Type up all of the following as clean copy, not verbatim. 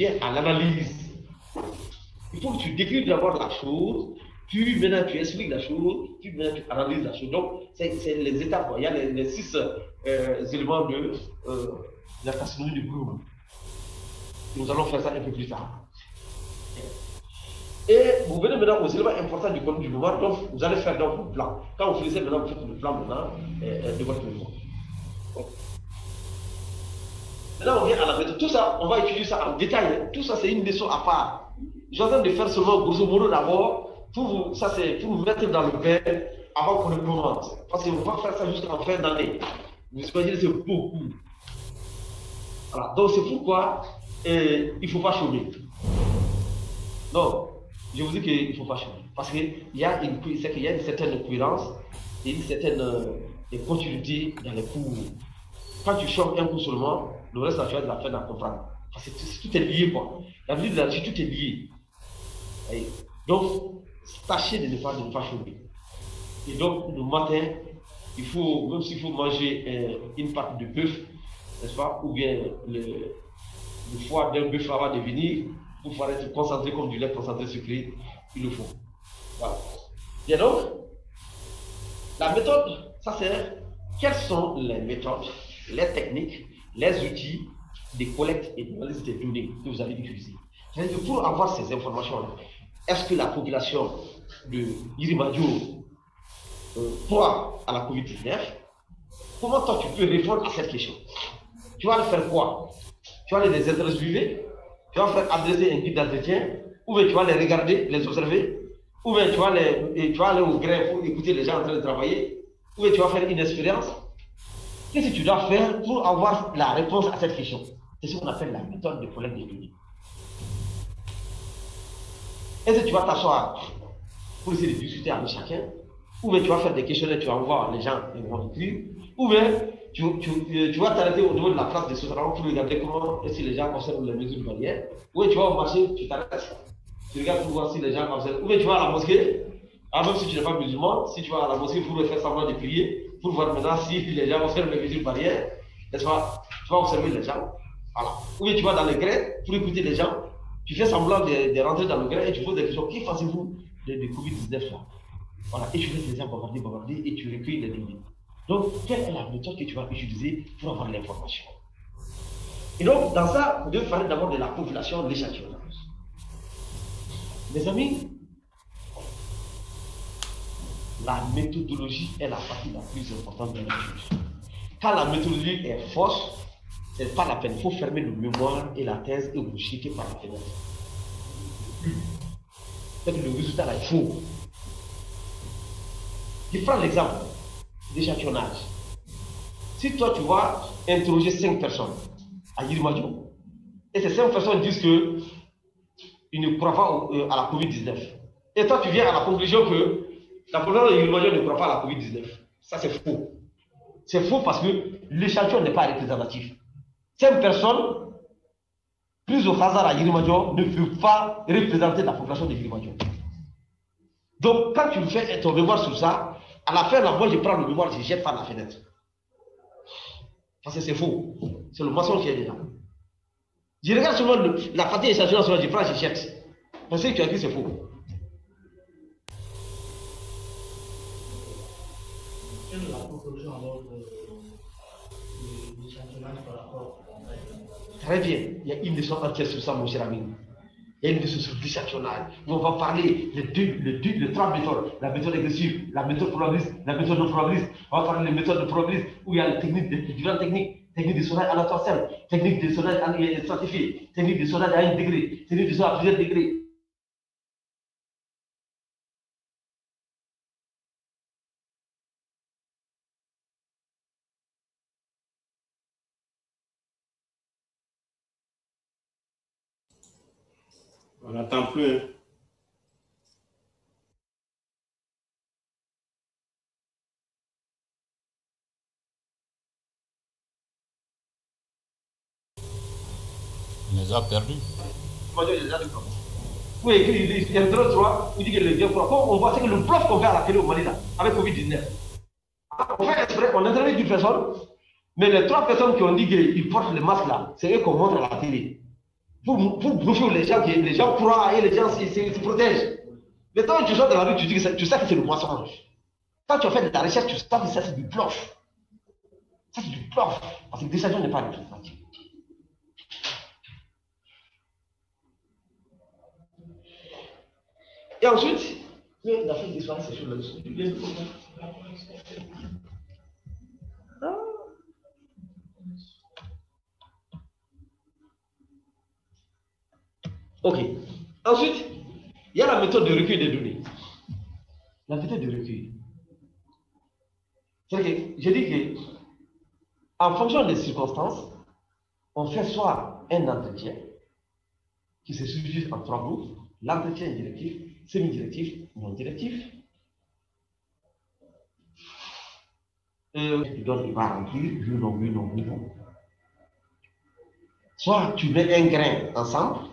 viens à l'analyse. Il faut que tu décrives d'abord la chose, puis maintenant tu expliques la chose, puis maintenant tu analyses la chose. Donc, c'est les étapes. Il y a les 6 éléments de la taxonomie du Bloom. Nous allons faire ça un peu plus tard. Et vous venez maintenant aux éléments importants du contenu du mémoire. Donc, vous allez faire donc le plan. Quand vous finissez maintenant, vous faites le plan maintenant de votre mémoire. Maintenant, on vient à la méthode. Tout ça, on va étudier ça en détail. Tout ça, c'est une leçon à part. Je suis en train de faire seulement grosso modo d'abord, ça c'est pour vous mettre dans le bain avant qu'on ne commence. Parce qu'on va faire ça jusqu'en fin d'année. Vous imaginez, c'est beaucoup. Voilà. Donc, c'est pourquoi il ne faut pas chômer. Non, je vous dis qu'il ne faut pas chômer. Parce qu'il y a une certaine cohérence et une certaine continuité dans les cours. Quand tu chômes un cours seulement, le reste, tu as de la peine à comprendre. Parce que tout est lié, quoi. La vie de la vie, tout est lié. Et donc, tâchez de ne pas chômer. Et donc, le matin, il faut, même s'il faut manger une pâte de bœuf, n'est-ce pas, ou bien le foie d'un bœuf avant de venir, pour pouvoir être concentré comme du lait concentré sucré, il le faut. Voilà. Et donc, la méthode, ça c'est quelles sont les méthodes, les techniques, les outils de collecte et d'analyse des données que vous allez utiliser. C'est-à-dire que pour avoir ces informations-là, est-ce que la population de Yirimadio croit à la COVID-19? Comment toi tu peux répondre à cette question? Tu vas le faire quoi? Tu vas les interviewer? Tu vas faire adresser un guide d'entretien? Ou bien tu vas les regarder, les observer? Ou bien tu vas aller au greffe pour écouter les gens en train de travailler? Ou bien tu vas faire une expérience? Qu'est-ce que tu dois faire pour avoir la réponse à cette question? C'est ce qu'on appelle la méthode de collecte des données. Est-ce que tu vas t'asseoir pour essayer de discuter avec chacun? Ou bien tu vas faire des questionnaires, tu vas voir les gens ils vont écrire? Ou bien tu vas t'arrêter au niveau de la place des sous-traitants pour regarder comment est-ce que les gens observent les mesures barrières? Ou bien tu vas au marché, tu t'arrêtes, tu regardes pour voir si les gens observent. Ou bien tu vas à la mosquée, même si tu n'es pas musulman, si tu vas à la mosquée pour faire semblant de prier, pour voir maintenant si les gens observent les mesures barrières, n'est-ce pas? Tu vas observer les gens. Voilà. Ou bien tu vas dans les grès pour écouter les gens. Tu fais semblant de rentrer dans le grès et tu poses des questions. Qu'est-ce que faites-vous de COVID-19 là? Voilà. Et tu laisses les gens bombarder et tu recueilles les données. Donc, quelle est la méthode que tu vas utiliser pour avoir l'information? Et donc, dans ça, vous devez parler d'abord de la population, l'échantillonnage. Mes amis, la méthodologie est la partie la plus importante de l'étude. Quand la méthodologie est fausse, ce n'est pas la peine. Il faut fermer le mémoire et la thèse et vous jeter par la fenêtre. C'est que le résultat là est faux. Je prends l'exemple d'échantillonnage. Si toi tu vas interroger 5 personnes à Yirimadio, et ces 5 personnes disent qu'ils ne croient pas à la COVID-19, et toi tu viens à la conclusion que la population de Yirimadio ne croit pas à la COVID-19, ça c'est faux. C'est faux parce que l'échantillon n'est pas représentatif. 5 personnes, plus au hasard à Yirimadio, ne peuvent pas représenter la population de Yirimadio. Donc, quand tu fais ton mémoire sur ça, à la fin, là, moi je prends le mémoire, je jette par la fenêtre. Parce que c'est faux. C'est le mensonge qui est dedans. Je regarde seulement la partie échantillon, je prends, je jette. Parce que tu as dit c'est faux. Quelle est la proportion alors de l'échantillonnage par rapport à... Très bien. Il y a une leçon entière sur ça, mon cher ami. Il y a une leçon sur l'échantillonnage. On va parler les 3 méthodes. La méthode agressive, la méthode probabiliste, la méthode non probabiliste. On va parler des méthodes probabilistes où il y a les différentes techniques. Technique de sondage aléatoire, technique de sondage stratifié, technique de sondage à 1 degré, technique de sondage à plusieurs degrés. On n'attend plus. Hein. On les a perdus. Oui, il y a 3, il dit que les vieux on voit que le bluff qu'on fait à la télé au Mali là, avec Covid-19. On fait exprès, on interviewe d'une personne, mais les 3 personnes qui ont dit qu'ils portent le masque là, c'est eux qu'on montre à la télé. pour bouffer les gens croient et les gens se protègent. Mais quand tu sors de la rue, tu sais que c'est le mensonge. Quand tu as fait de la recherche, tu sais que ça c'est du bluff. Ça c'est du bluff. Parce que déjà, n'est pas du tout pratique. Et ensuite, l'Afrique d'histoire, c'est sur le dessous. Ok. Ensuite, il y a la méthode de recueil des données. La méthode de recueil. C'est-à-dire que je dis que, en fonction des circonstances, on fait soit un entretien qui se subdivise en 3 groupes, l'entretien directif, semi-directif, non-directif. Tu donnes, il va remplir, oui, non, oui, non, oui, non. Soit tu mets un grain ensemble,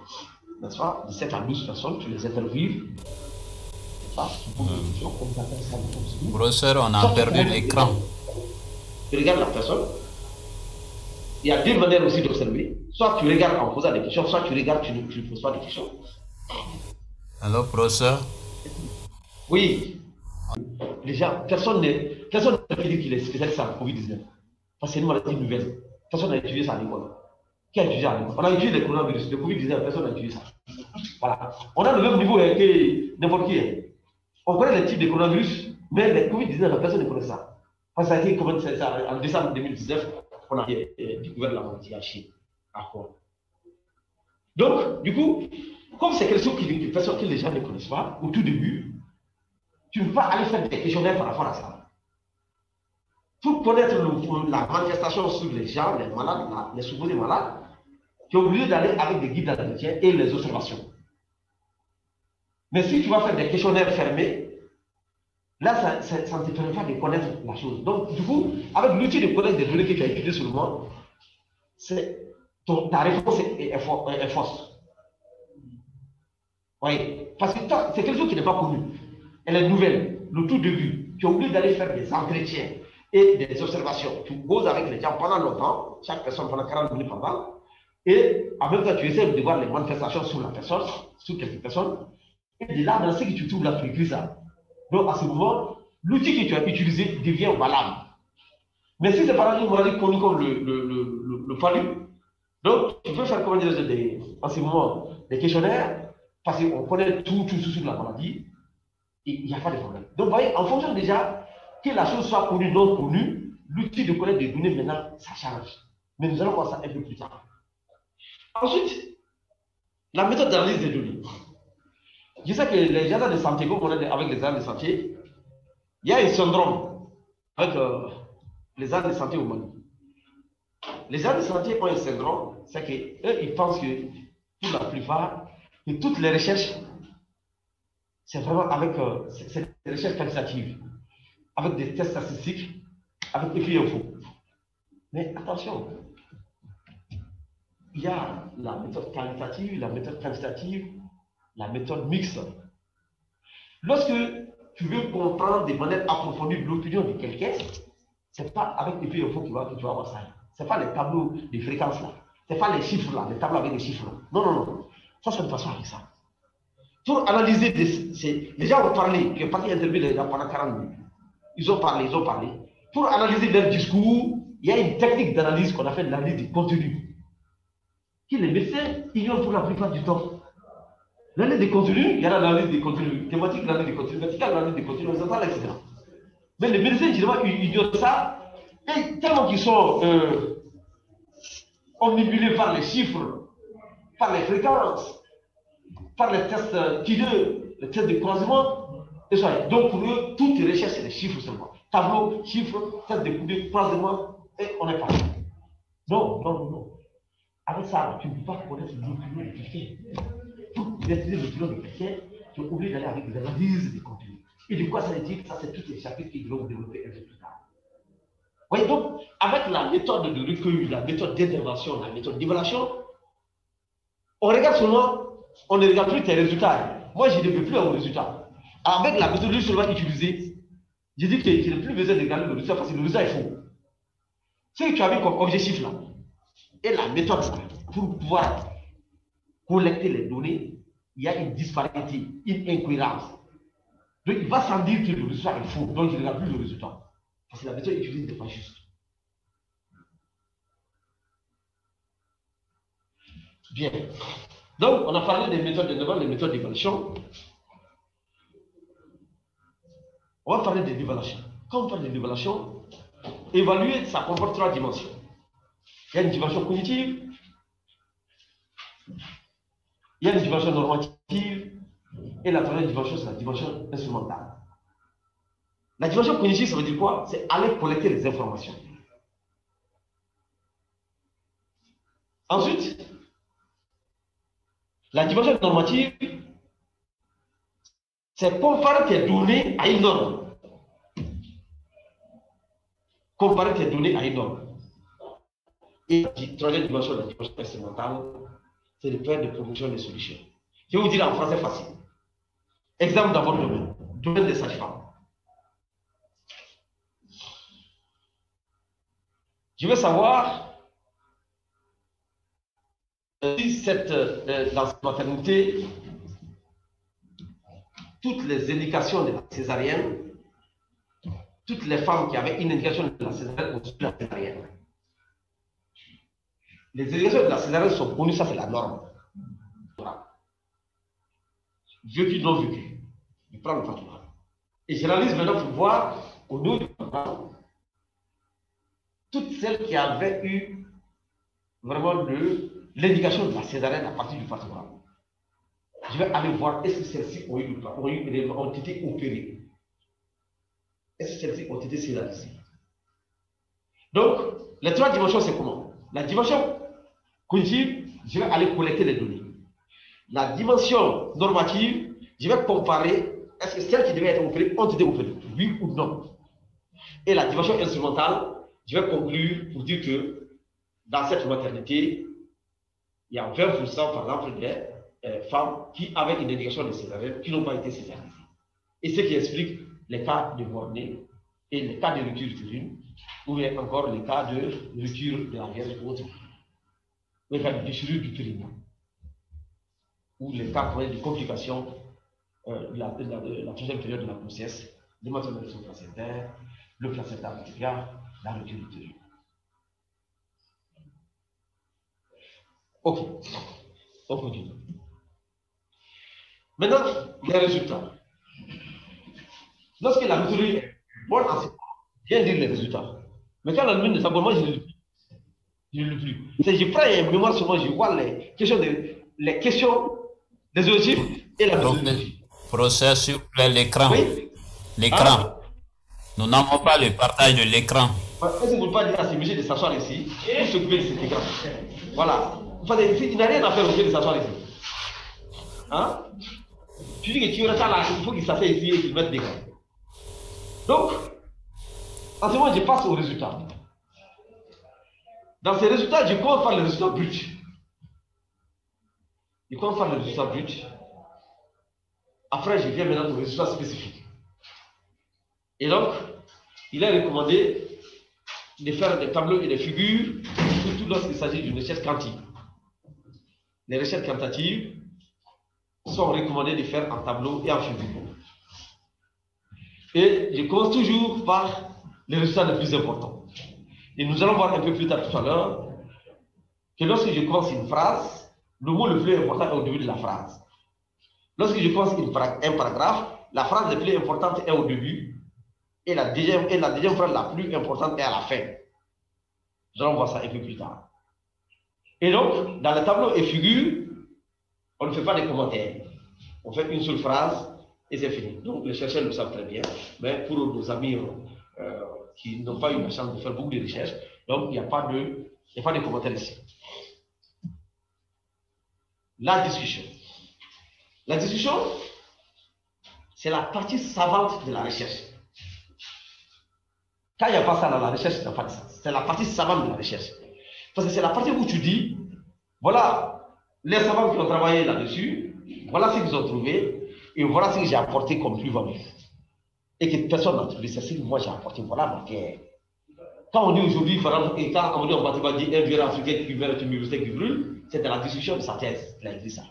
n'est-ce pas, de 7 à 12 personnes, tu les interviews. Professeur, on a perdu l'écran. Tu regardes la personne. Il y a 2 manières aussi d'observer. Soit tu regardes en posant des questions, soit tu regardes, tu ne poses pas de questions. Alors, professeur? Oui. Déjà, personne ne peut dire qu'il est spécialiste en Covid-19. Parce que c'est une maladie nouvelle. Personne n'a étudié ça à l'école. Qui a étudié à l'école? On a étudié le coronavirus, le Covid-19, personne n'a étudié ça. Voilà. On a le même niveau que n'importe qui. On connaît les types de coronavirus, mais le Covid-19, personne ne connaît ça. Parce que ça a été commencé en décembre 2019, on a découvert la maladie en Chine. Donc, du coup, comme c'est quelque chose que les gens ne connaissent pas, au tout début, tu ne peux pas aller faire des questionnaires par rapport à ça. Pour connaître la manifestation sur les gens, les malades, les supposés malades, tu es obligé d'aller avec des guides d'entretien et les observations. Mais si tu vas faire des questionnaires fermés, là, ça ne te permet pas de connaître la chose. Donc, du coup, avec l'outil de collecte des données que tu as utilisé sur le monde, ta réponse est fausse. Oui, parce que c'est quelque chose qui n'est pas connu. Elle est nouvelle, le tout début. Tu es obligé d'aller faire des entretiens et des observations. Tu causes avec les gens pendant longtemps, chaque personne pendant 40 minutes pendant, et en même temps, tu essaies de voir les manifestations sur la personne, sur quelques personnes, et de là, dans ce que tu trouves là, tu écris ça. Donc, à ce moment, l'outil que tu as utilisé devient valable. Mais si c'est par exemple une maladie connue comme le palu, donc tu peux faire comment dire, en ce moment des questionnaires, parce qu'on connaît tout sur la maladie, et il n'y a pas de problème. Donc, vous voyez, en fonction déjà que la chose soit connue, non connue, l'outil de collecte des données maintenant, ça change. Mais nous allons voir ça un peu plus tard. Ensuite, la méthode d'analyse des données. Je sais que les agents de santé, comme on est avec les agents de santé, il y a un syndrome avec les agents de santé au Mali. Les agents de santé ont un syndrome, c'est qu'eux, ils pensent que pour la plupart, que toutes les recherches, c'est vraiment avec des recherches quantitatives, avec des tests statistiques, avec des flux info. Mais attention, il y a la méthode qualitative, la méthode quantitative, la méthode mixte. Lorsque tu veux comprendre de manière approfondie l'opinion de quelqu'un, ce n'est pas avec des flux info que tu vas avoir ça. Ce n'est pas les tableaux de fréquences là. Ce n'est pas les chiffres là, les tableaux avec des chiffres là. Non. Ça ne passe pas avec ça. Pour analyser, les gens ont parlé, tu es parti interviewer les gens pendant 40 minutes. Ils ont parlé. Pour analyser leur discours, il y a une technique d'analyse qu'on appelle l'analyse du contenu, que les médecins ignorent pour la plupart du temps. L'analyse des contenus, il y a l'analyse des contenus thématiques, l'analyse des contenus verticales, l'analyse des contenus horizontales, etc. Mais les médecins, généralement, ils ignorent ça, et tellement qu'ils sont omnibulés par les chiffres, par les fréquences, par les tests tideux, les tests de croisement, et ça. Donc pour eux, toutes les recherches, c'est les chiffres seulement. Tableau, chiffres, tests de croisement, et on est parti. Non. Avec ça, tu ne peux pas connaître l'opinion de quelqu'un. Pour maîtriser l'opinion de quelqu'un, tu es obligé d'aller avec des analyses des contenus. Et de quoi ça veut dire? Ça, c'est tous les chapitres qui vont développer un peu plus tard. Vous voyez, donc, avec la méthode de recueil, la méthode d'intervention, la méthode d'évaluation, on regarde seulement, on ne regarde plus tes résultats. Moi, je ne veux plus aux résultats. Avec la méthodologie seulement utilisée, je dis que je n'ai plus besoin de regarder le résultat parce que le résultat est faux. Ce que tu as mis comme objectif là, et la méthode là, pour pouvoir collecter les données, il y a une disparité, une incohérence. Donc, il va sans dire que le résultat est faux, donc il ne regarde plus le résultat. Parce que la méthode utilisée n'est pas juste. Bien. Donc, on a parlé des méthodes de demande, des méthodes d'évaluation. On va parler des évaluations. Quand on parle des évaluations, évaluer, ça comporte 3 dimensions. Il y a une dimension cognitive, il y a une dimension normative, et la troisième dimension, c'est la dimension instrumentale. La dimension cognitive, ça veut dire quoi? C'est aller collecter les informations. Ensuite, la dimension normative, c'est comparer tes données à une norme. Comparer tes données à une norme. Et la troisième dimension, la dimension instrumentale, c'est le faire de promotion des solutions. Je vais vous dire en français facile. Exemple dans votre domaine, domaine des sages-femmes. Je veux savoir si dans cette maternité, toutes les indications de la césarienne, toutes les femmes qui avaient une indication de la césarienne ont suivi la césarienne. Les indications de la césarienne sont connues, ça c'est la norme. Vécu, non vécu. Je prends le fatwa. Et j'analyse maintenant pour voir au niveau du fatwa, toutes celles qui avaient eu vraiment l'indication de la césarienne à partir du fatwa. Je vais aller voir est-ce que celles-ci ont été opérées. Est-ce que celles-ci ont été césariennes? Donc, les 3 dimensions, c'est comment? La dimension cognitive, je vais aller collecter les données. La dimension normative, je vais comparer est-ce que celles qui devaient être opérées ont été opérées, oui ou non. Et la dimension instrumentale, je vais conclure pour dire que dans cette maternité, il y a 20% par exemple des femmes qui avaient une indication de césarienne qui n'ont pas été césariennes. Et ce qui explique les cas de mort-née et les cas de rupture utérine, ou bien encore les cas de rupture de la vierge ou autre, les cas de déchirure du périnée, ou les cas de complications de la troisième période de la grossesse, de maternalisation placentaire, le placenta artificiel, la rupture utérine. Ok, on continue. Maintenant, les résultats. Lorsque la méthodologie est bonne, bien dire les résultats. Mais quand la limite de s'abonnement, je ne le lis plus. Je ne le lis plus. Je prends une mémoire sur moi, je vois les questions, des objectifs et la méthodologie. Professeur, s'il vous plaît, l'écran. Oui? L'écran. Ah. Nous n'avons pas le partage de l'écran. Est-ce que vous ne pouvez pas dire à ces messieurs de s'asseoir ici pour s'occuper de cet écran? Voilà. Il n'a rien à faire au lieu de s'asseoir ici. Hein? Tu dis que tu restes là, il faut qu'il s'assied ici et qu'il mette des gants. Donc, en ce moment, je passe aux résultats. Dans ces résultats, je commence par les résultats bruts. Je commence par les résultats bruts. Après, je viens maintenant aux résultats spécifiques. Et donc, il est recommandé de faire des tableaux et des figures, surtout lorsqu'il s'agit d'une recherche quantique. Les recherches quantitatives sont recommandées de faire en tableau et en figure. Et je commence toujours par les résultats les plus importants. Et nous allons voir un peu plus tard tout à l'heure que lorsque je commence une phrase, le mot le plus important est au début de la phrase. Lorsque je commence un paragraphe, la phrase la plus importante est au début et la deuxième phrase la plus importante est à la fin. Nous allons voir ça un peu plus tard. Et donc, dans le tableau et figure, on ne fait pas de commentaires. On fait une seule phrase et c'est fini. Donc, les chercheurs le savent très bien, mais pour nos amis qui n'ont pas eu la chance de faire beaucoup de recherches, donc il n'y a pas de commentaires ici. La discussion. La discussion, c'est la partie savante de la recherche. Quand il n'y a pas ça dans la recherche, c'est pas ça. C'est la partie savante de la recherche. Parce que c'est la partie où tu dis, voilà, les savants qui ont travaillé là-dessus, voilà ce qu'ils ont trouvé, et voilà ce que j'ai apporté comme plus-value. Et que personne n'a trouvé, c'est ce que moi j'ai apporté, voilà ma pierre. Quand on dit aujourd'hui, par exemple, et quand on dit en mathématiques, un vieux africain qui meurt est une université qui brûle, c'est dans la discussion de sa thèse. Il a dit ça.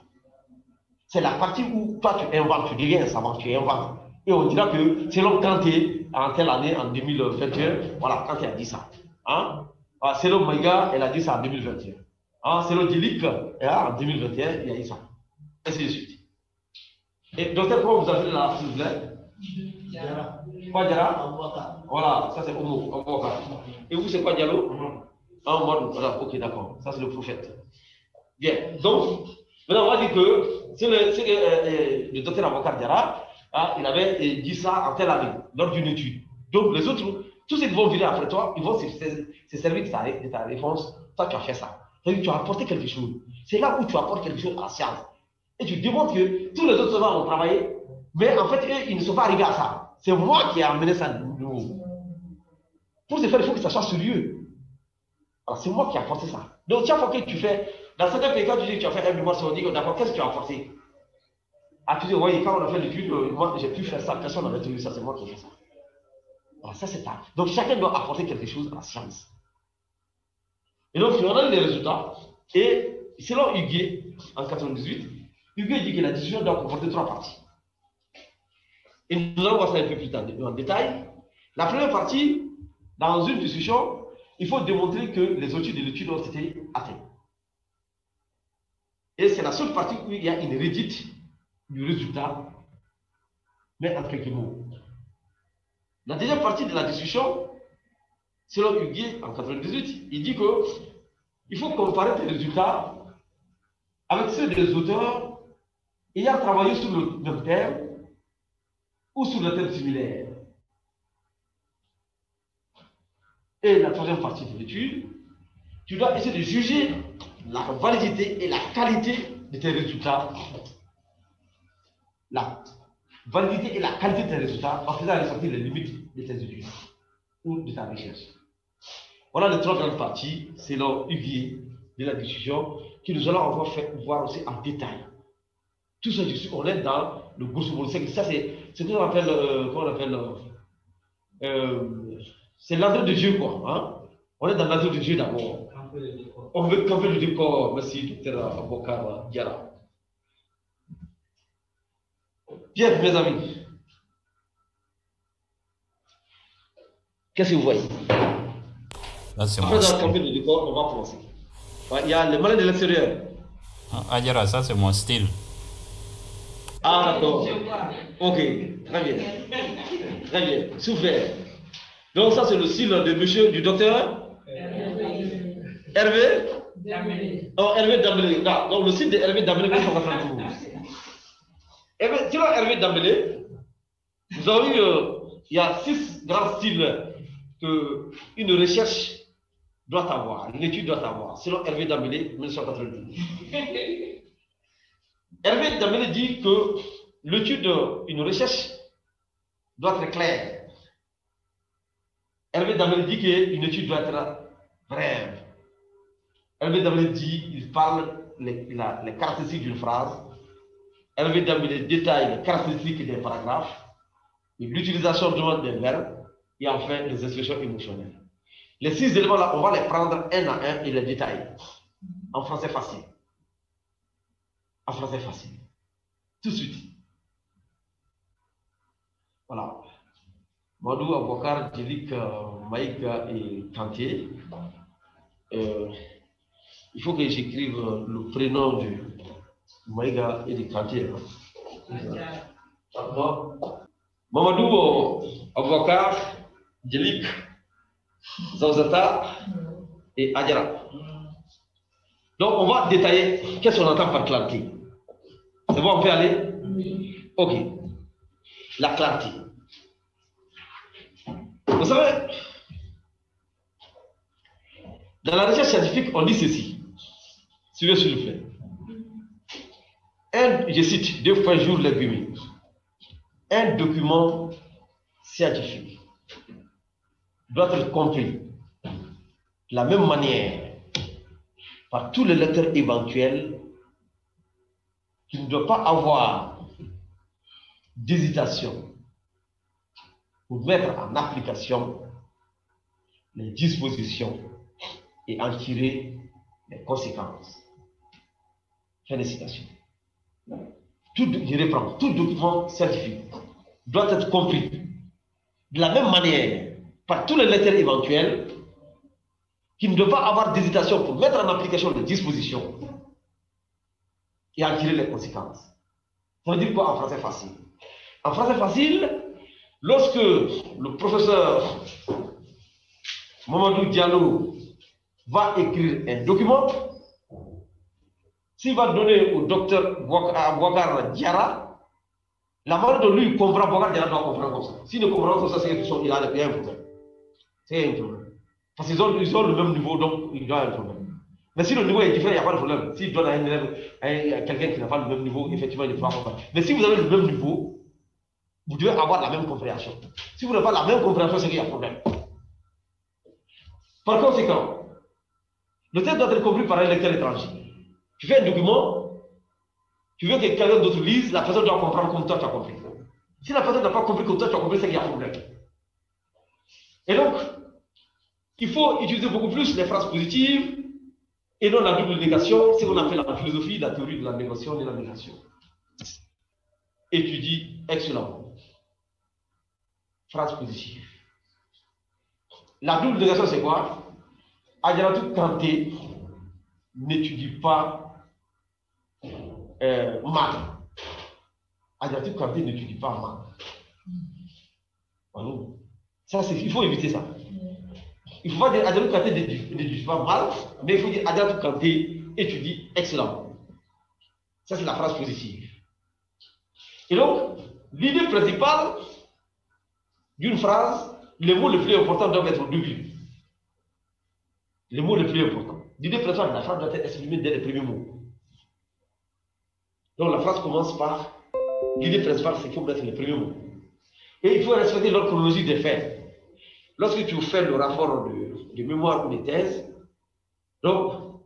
C'est la partie où toi tu inventes, tu deviens un savant, tu inventes. Et on dira que selon Kanté, en telle année, en 2021, voilà, Kanté a dit ça. Hein? Selon Maïga, elle a dit ça en 2021. Hein? Selon Djelik, en 2021, il a dit ça. Et ainsi de suite. Et docteur, comment vous appelez là, s'il vous plaît? Diarra. Quoi, Diarra? Aboubacar. Voilà, ça c'est Omo, Aboubacar. Et vous, c'est quoi, Diallo? Ah, moi, voilà, ok, d'accord. Ça, c'est le prophète. Bien. Donc, maintenant, on va dire que c'est le docteur Aboubacar Diarra, il avait dit ça en telle année, lors d'une étude. Donc, les autres, tous ceux qui vont venir après toi, ils vont se servir de ta réponse. Toi, tu as fait ça. C'est-à-dire que tu as apporté quelque chose. C'est là où tu apportes quelque chose à la science. Et tu démontres que tous les autres savants ont travaillé, mais en fait, eux, ils ne sont pas arrivés à ça. C'est moi qui ai amené ça de nouveau. Pour ce faire, il faut que ça soit sérieux. Alors, c'est moi qui ai apporté ça. Donc, chaque fois que tu fais, dans certains pays, quand tu dis que tu as fait un mémoire, on dit, d'accord, qu'est-ce que tu as apporté? Ah, tu dis, oui, quand on a fait l'étude, moi, j'ai pu faire ça, personne n'avait trouvé ça, c'est moi qui ai fait ça. Alors, ça, c'est ça. Donc, chacun doit apporter quelque chose à la science. Et donc, on a les résultats. Et selon Huguet, en 1998, Huguet dit que la discussion doit comporter 3 parties. Et nous allons voir ça un peu plus tard en détail. La première partie, dans une discussion, il faut démontrer que les objectifs de l'étude ont été atteints. Et c'est la seule partie où il y a une rédite du résultat, mais en quelques mots. La deuxième partie de la discussion, selon Huguet, en 1998, il dit qu'il faut comparer tes résultats avec ceux des auteurs ayant travaillé sur le même thème ou sur le thème similaire. Et la troisième partie de l'étude, tu dois essayer de juger la validité et la qualité de tes résultats. La validité et la qualité de tes résultats en faisant ressortir les limites de tes études ou de ta recherche. Voilà les 3 grandes parties, selon Huguet, de la discussion, que nous allons voir aussi en détail. Tout ça, on est dans le grosso modo. Ça, c'est ce qu'on appelle, c'est l'entrée de Dieu, quoi. Hein? On est dans l'entrée de Dieu d'abord. On veut camper le décor. Merci, docteur Aboubacar Diarra. Bien, mes amis. Qu'est-ce que vous voyez? Là, c'est après d'avoir campé le décor, on va commencer. Il y a le malin de l'extérieur. Ah, Diarra, ça c'est mon style. Ah, d'accord. Ok, très bien. Très bien, super. Donc, ça, c'est le style de monsieur, du docteur Hervé Dambélé. Oh, Hervé Dambélé. Donc, le style de Hervé Dambélé, qu'est-ce qu'on va faire pour vous? Selon Hervé Dambélé, vous avez vu, il y a 6 grands styles qu'une recherche doit avoir, une étude doit avoir, selon Hervé Dambélé, 1992. Hervé Dambélé dit que l'étude, une recherche doit être claire. Hervé Dambélé dit qu'une étude doit être brève. Hervé Dambélé dit, il parle les caractéristiques d'une phrase. Hervé Dambélé détaille les caractéristiques des paragraphes, l'utilisation des verbes et enfin les expressions émotionnelles. Les 6 éléments-là, on va les prendre un à un et les détailler. En français facile. En français facile. Tout de suite. Voilà. Madou, Aboubacar, Djelik, Maïga et Kanté. Il faut que j'écrive le prénom de Maïga et de Kanté. Mamadou, Aboubacar, Djelik, Zawzata et Adjara. Donc, on va détailler qu'est-ce qu'on entend par clarté. C'est bon, on peut aller? Oui. Ok. La clarté. Vous savez, dans la recherche scientifique, on dit ceci. Suivez s'il vous plaît. Je cite 2 fois jour les guillemets. Un document scientifique doit être compris de la même manière par tous les lecteurs éventuels, qui ne doit pas avoir d'hésitation pour mettre en application les dispositions et en tirer les conséquences. Fin de citation. Je reprends, tout document scientifique doit être compris de la même manière par tous les lecteurs éventuels qui ne doivent pas avoir d'hésitation pour mettre en application les dispositions et en tirer les conséquences. Ça veut dire quoi en français facile? En français facile, lorsque le professeur Mamadou Diallo va écrire un document, s'il va donner au docteur Boubacar Diarra, la manière de lui comprendre, Boubacar Diarra doit comprendre comme ça. S'il ne comprend pas comme ça, c'est qu'il a un problème. C'est un problème. Parce qu'ils ont le même niveau, donc il doit avoir un problème. Mais si le niveau est différent, il n'y a pas de problème. S'il donne à un élève, à quelqu'un qui n'a pas le même niveau, effectivement, il ne pourra pas comprendre. Mais si vous avez le même niveau, vous devez avoir la même compréhension. Si vous n'avez pas la même compréhension, c'est qu'il y a un problème. Par conséquent, le texte doit être compris par un lecteur étranger. Tu fais un document, tu veux que quelqu'un d'autre lise, la personne doit comprendre comme toi tu as compris. Si la personne n'a pas compris comme toi tu as compris, c'est qu'il y a un problème. Et donc, il faut utiliser beaucoup plus les phrases positives et non la double négation, c'est ce qu'on appelle en philosophie la théorie de la négation et de la négation. Étudie excellent. Phrase positive. La double négation, c'est quoi? Adjaratou Kanté n'étudie pas mal. Adjaratou Kanté n'étudie pas mal. Voilà. Ça, il faut éviter ça. Il ne faut pas dire Adjaratou Kanté n'étudie pas mal, mais il faut dire Adjaratou Kanté étudie excellent. Ça, c'est la phrase positive. Et donc, l'idée principale d'une phrase, les mots les plus importants doivent être doublés. Les mots les plus importants. L'idée principale de la phrase doit être exprimée dès les premiers mots. Donc la phrase commence par l'idée principale, c'est qu'il faut mettre les premiers mots. Et il faut respecter l'ordre chronologique des faits. Lorsque tu fais le rapport de mémoire ou de thèse, donc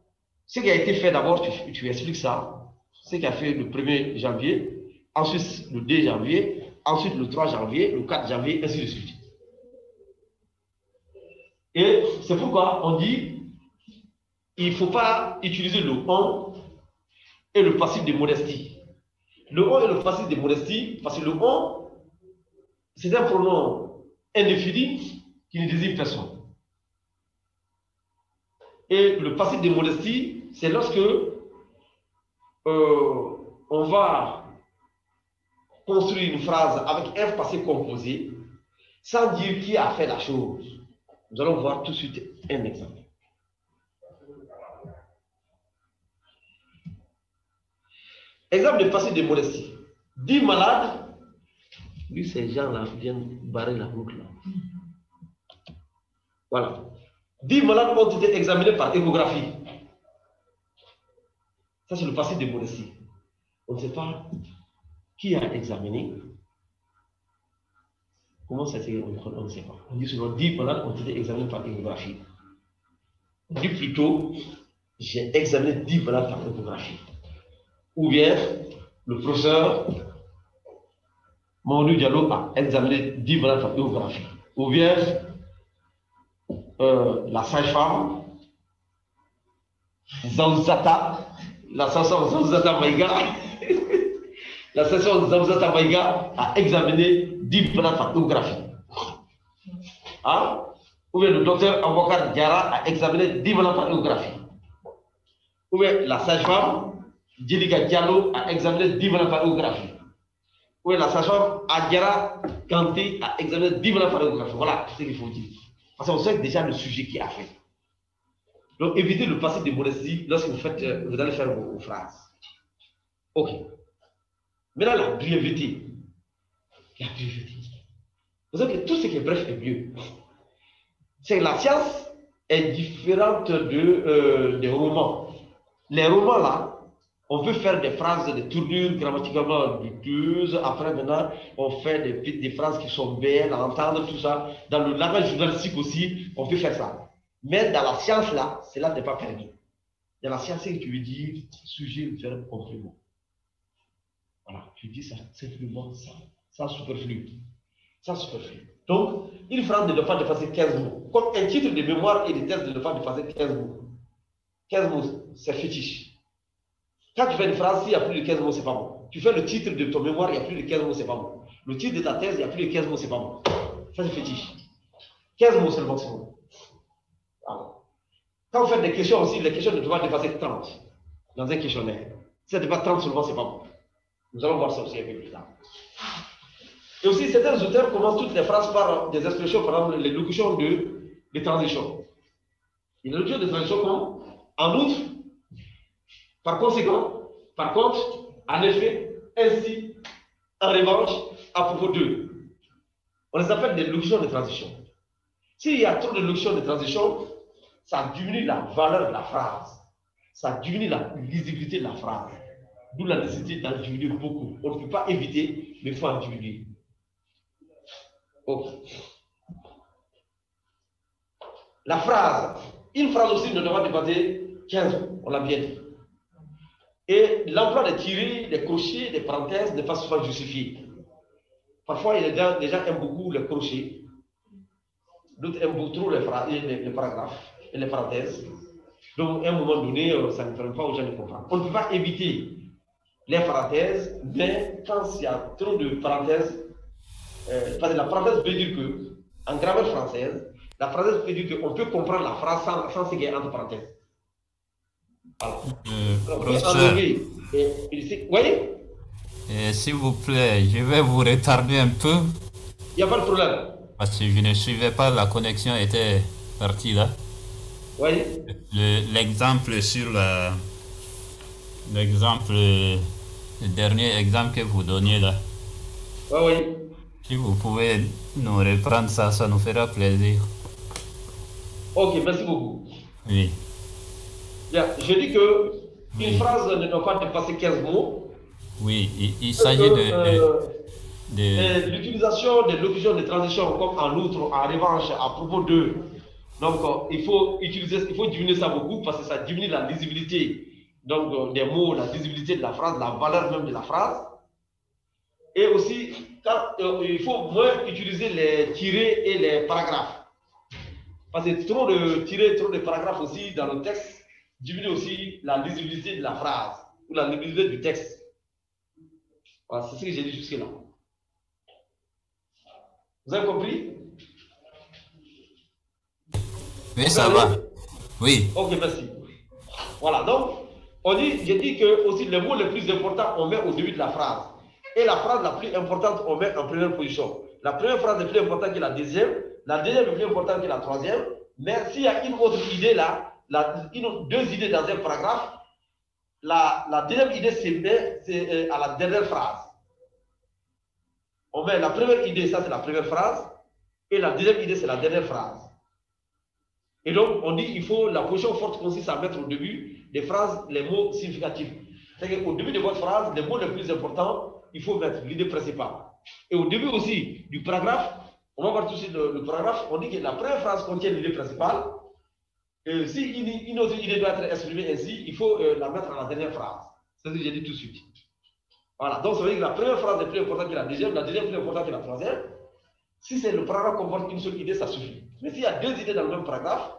ce qui a été fait d'abord, tu expliques ça. Ce qui a fait le 1er janvier, ensuite le 2 janvier, ensuite le 3 janvier, le 4 janvier, ainsi de suite. Et c'est pourquoi on dit il ne faut pas utiliser le on et le passif de modestie. Le on et le passif de modestie, parce que le on, c'est un pronom indéfini qui ne désigne personne. Et le passif de modestie, c'est lorsque on va construire une phrase avec un passé composé sans dire qui a fait la chose. Nous allons voir tout de suite un exemple. Exemple de passé de modestie. 10 malades, lui ces gens-là viennent barrer la boucle là. Voilà. 10 malades ont été examinés par échographie. Ça c'est le passé de modestie. On ne sait pas qui a examiné. Comment ça s'est fait? On ne sait pas. On dit souvent 10 malades ont été examinés par échographie. On dit plutôt, j'ai examiné 10 malades par échographie. Ou bien, le professeur Mamadou Diallo a examiné 10 malades par échographie. Ou bien, la sage-femme, Zauzata, la sage-femme Zauzata Maïga, la sage-femme Zauzata Maïga a examiné 10 malades par échographie. Hein? Ou bien le docteur Aboubacar Diarra a examiné 10 malades par échographie. Ou bien la sage-femme Djelika Diallo a examiné 10 malades par échographie. Ou bien la sage-femme Adjara Kanté a examiné 10 malades par échographie. Voilà ce qu'il faut dire. Parce qu'on sait déjà le sujet qui a fait. Donc évitez le passé de modestie lorsque vous allez faire vos phrases. Ok. Maintenant la brièveté. La brièveté. Vous savez que tout ce qui est bref est mieux. C'est que la science est différente des romans. Les romans là, on peut faire des phrases, des tournures grammaticalement douteuses. Après maintenant, on fait des phrases qui sont belles à entendre, tout ça. Dans le langage journalistique aussi, on peut faire ça. Mais dans la science là, cela n'est pas permis. Dans la science, c'est que tu veux dire sujet, verbe, complément. Voilà, tu dis ça simplement ça, sans superflu. Sans superflu. Donc, une phrase ne doit pas dépasser 15 mots. comme un titre de mémoire et de thèse de ne pas dépasser 15 mots. 15 mots, c'est fétiche. Quand tu fais une phrase, s'il n'y a plus de 15 mots, c'est pas bon. Tu fais le titre de ton mémoire, il n'y a plus de 15 mots, c'est pas bon. Le titre de ta thèse, il n'y a plus de 15 mots, c'est pas bon. Ça, c'est fétiche. 15 mots, c'est le maximum. Voilà. Quand vous faites des questions aussi, les questions ne doivent pas dépasser 30 dans un questionnaire. Si ça dépasse 30 seulement, c'est pas bon. Nous allons voir ça aussi un peu plus tard. Et aussi, certains auteurs commencent toutes les phrases par des expressions, par exemple, les locutions de transition. Une locution de transition comme en outre, par conséquent, par contre, en effet, ainsi, en revanche, à propos d'eux. On les appelle des locutions de transition. S'il y a trop de locutions de transition, ça diminue la valeur de la phrase. Ça diminue la lisibilité de la phrase. D'où la nécessité d'en diminuer beaucoup. On ne peut pas éviter, mais il faut en diminuer. Okay. La phrase, une phrase aussi ne doit pas dépasser 15 mots, on l'a bien dit. Et l'emploi des tirés, des crochets, des parenthèses n'est pas souvent justifié. Parfois, les gens aiment beaucoup les crochets, d'autres aiment beaucoup trop les paragraphes et les parenthèses. Donc, à un moment donné, ça ne permet pas aux gens de comprendre. On ne peut pas éviter les parenthèses, mais quand il y a trop de parenthèses, parce que la parenthèse veut dire que, en grammaire française, la parenthèse veut dire qu'on peut comprendre la phrase sans ce qu'il y a entre parenthèses. Voilà. Professeur, oui, s'il vous plaît, je vais vous retarder un peu il n'y a pas de problème. parce que je ne suivais pas, la connexion était partie là. Oui. L'exemple sur l'exemple, le dernier exemple que vous donniez là. Oui, oui. Si vous pouvez nous reprendre ça, ça nous fera plaisir. Ok, merci beaucoup. Oui. Bien, je dis que une phrase ne doit pas dépasser 15 mots. Oui, il s'agit de l'utilisation des locutions de transition comme en outre, en revanche, à propos de. Donc, il faut diminuer ça beaucoup parce que ça diminue la lisibilité donc, des mots, la lisibilité de la phrase, la valeur même de la phrase. Et aussi, il faut moins utiliser les tirés et les paragraphes. Parce que trop de tirés, trop de paragraphes aussi dans le texte diminue aussi la lisibilité de la phrase ou la lisibilité du texte. Voilà, c'est ce que j'ai dit jusque-là. Vous avez compris? Oui, ça va. Oui. Ok, merci. Voilà, donc, j'ai dit que aussi les mots les plus importants, on met au début de la phrase. Et la phrase la plus importante, on met en première position. La première phrase est plus importante que la deuxième est plus importante que la troisième. Mais s'il y a une autre idée là, deux idées dans un paragraphe, la deuxième idée, c'est à la dernière phrase. On met la première idée, ça c'est la première phrase, et la deuxième idée, c'est la dernière phrase. Et donc, on dit il faut, la position forte consiste à mettre au début des phrases les mots significatifs. C'est-à-dire qu'au début de votre phrase, les mots les plus importants, il faut mettre l'idée principale. Et au début aussi du paragraphe, on va voir tout de suite le paragraphe, on dit que la première phrase contient l'idée principale. Et si une autre idée doit être exprimée ainsi, il faut la mettre à la dernière phrase. C'est ce que j'ai dit tout de suite. Voilà, donc ça veut dire que la première phrase est plus importante que la deuxième plus importante que la troisième. Si c'est le paragraphe comporte une seule idée, ça suffit. Mais s'il y a deux idées dans le même paragraphe,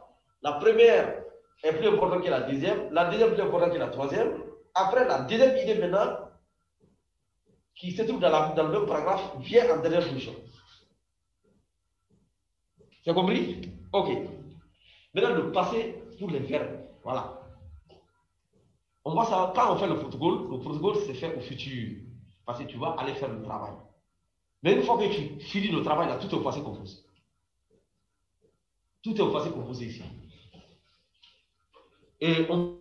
la première est plus importante que la deuxième plus importante que la troisième. Après, la deuxième idée maintenant, qui se trouve dans le même paragraphe, vient en dernière position. Tu as compris? Ok. Maintenant, le passé pour les verbes. Voilà. On voit ça, quand on fait le protocole, c'est fait au futur. Parce que tu vas aller faire le travail. Mais une fois que tu finis le travail, là, tout est au passé composé. Tout est au passé composé ici. Et on